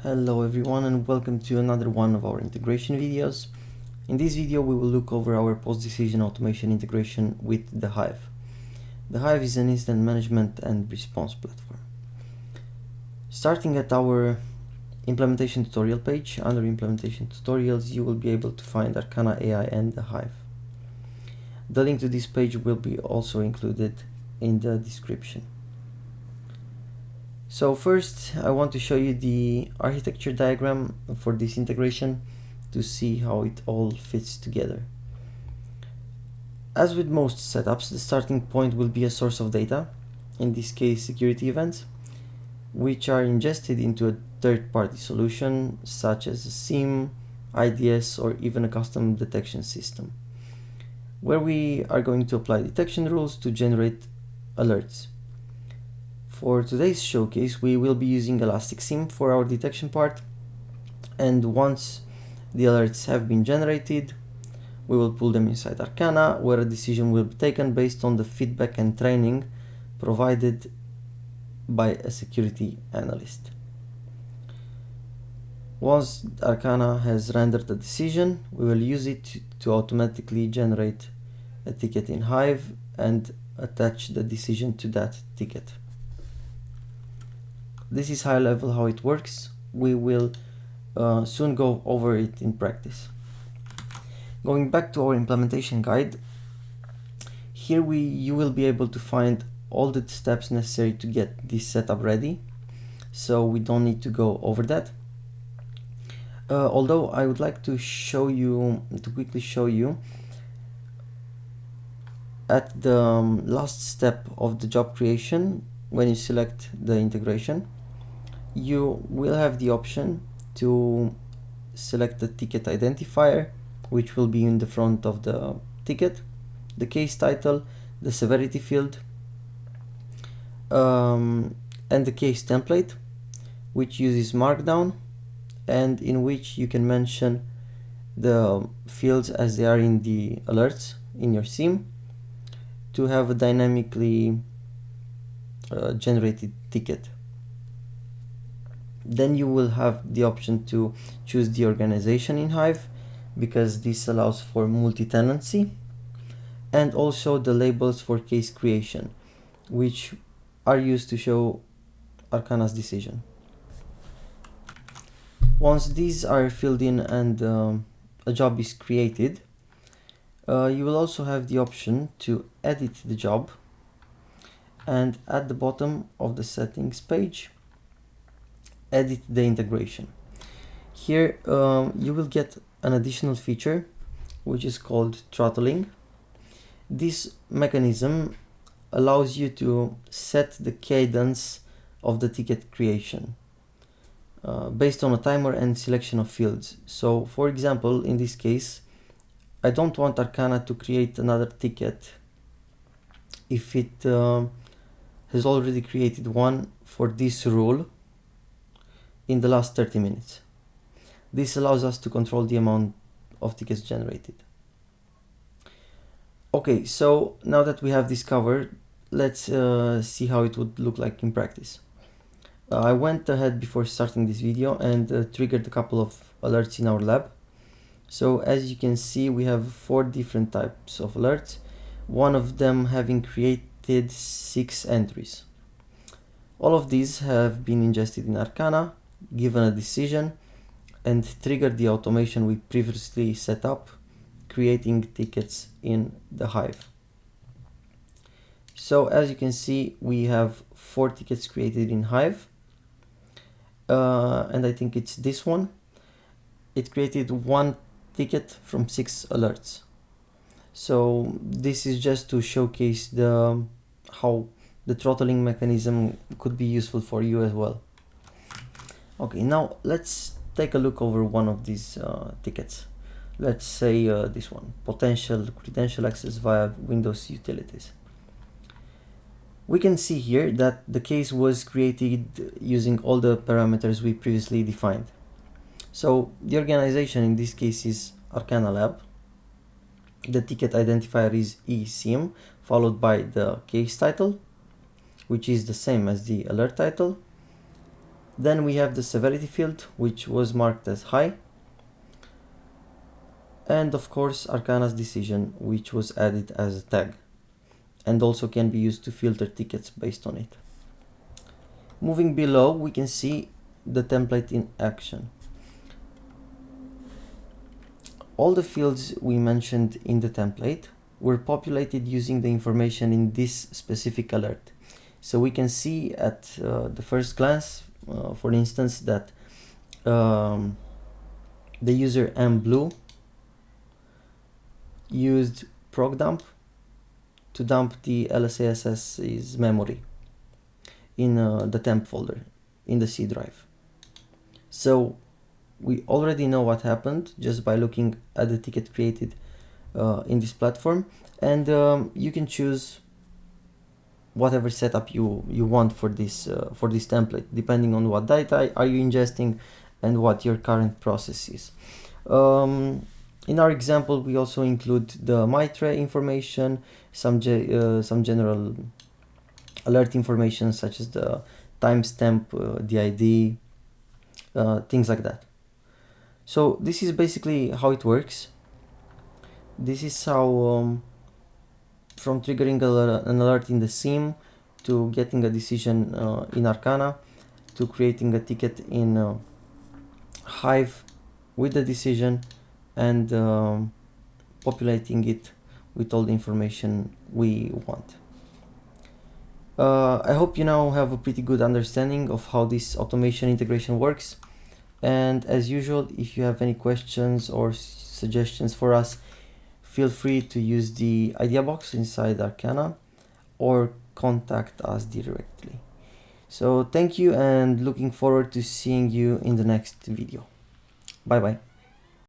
Hello everyone and welcome to another one of our integration videos. In this video we will look over our post-decision automation integration with the Hive. The Hive is an incident management and response platform. Starting at our implementation tutorial page, under implementation tutorials you will be able to find Arcanna AI and the Hive. The link to this page will be also included in the description. So first I want to show you the architecture diagram for this integration to see how it all fits together. As with most setups, the starting point will be a source of data, in this case security events, which are ingested into a third-party solution such as a SIEM, IDS, or even a custom detection system, where we are going to apply detection rules to generate alerts. For today's showcase, we will be using Elastic SIEM for our detection part, and once the alerts have been generated, we will pull them inside Arcanna, where a decision will be taken based on the feedback and training provided by a security analyst. Once Arcanna has rendered a decision, we will use it to automatically generate a ticket in Hive and attach the decision to that ticket. This is high level how it works. We will soon go over it in practice. Going back to our implementation guide, here you will be able to find all the steps necessary to get this setup ready, so we don't need to go over that. Although I would like to quickly show you at the last step of the job creation, when you select the integration, you will have the option to select the ticket identifier, which will be in the front of the ticket, the case title, the severity field, and the case template, which uses Markdown and in which you can mention the fields as they are in the alerts in your SIEM to have a dynamically generated ticket. Then you will have the option to choose the organization in Hive, because this allows for multi-tenancy, and also the labels for case creation, which are used to show Arcanna's decision. Once these are filled in and a job is created, you will also have the option to edit the job, and at the bottom of the settings page, edit the integration. Here you will get an additional feature which is called throttling. This mechanism allows you to set the cadence of the ticket creation based on a timer and selection of fields. So for example, in this case, I don't want Arcanna to create another ticket if it has already created one for this rule in the last 30 minutes. This allows us to control the amount of tickets generated. Okay, so now that we have this covered, let's see how it would look like in practice. I went ahead before starting this video and triggered a couple of alerts in our lab. So as you can see, we have 4 different types of alerts, one of them having created 6 entries. All of these have been ingested in Arcanna, given a decision, and triggered the automation we previously set up, creating tickets in the Hive. So as you can see, we have 4 tickets created in Hive, and I think it's this one. It created 1 ticket from 6 alerts. So this is just to showcase how the throttling mechanism could be useful for you as well. Okay, now let's take a look over one of these tickets. Let's say this one, potential credential access via Windows utilities. We can see here that the case was created using all the parameters we previously defined. So the organization in this case is Arcanna Lab. The ticket identifier is eSIEM, followed by the case title, which is the same as the alert title. Then we have the severity field, which was marked as high. And of course, Arcanna's decision, which was added as a tag, and also can be used to filter tickets based on it. Moving below, we can see the template in action. All the fields we mentioned in the template were populated using the information in this specific alert. So we can see at the first glance, for instance, that the user mblue used procdump to dump the LSASS's memory in the temp folder in the C drive. So we already know what happened just by looking at the ticket created in this platform, and you can choose whatever setup you want for this template, depending on what data are you ingesting and what your current process is. In our example, we also include the MITRE information, some general alert information such as the timestamp, the ID, things like that. So this is basically how it works. This is how from triggering an alert in the SIEM to getting a decision in Arcanna to creating a ticket in Hive with the decision and populating it with all the information we want. I hope you now have a pretty good understanding of how this automation integration works, and as usual, if you have any questions or suggestions for us, feel free to use the idea box inside Arcanna or contact us directly. So thank you, and looking forward to seeing you in the next video. Bye bye.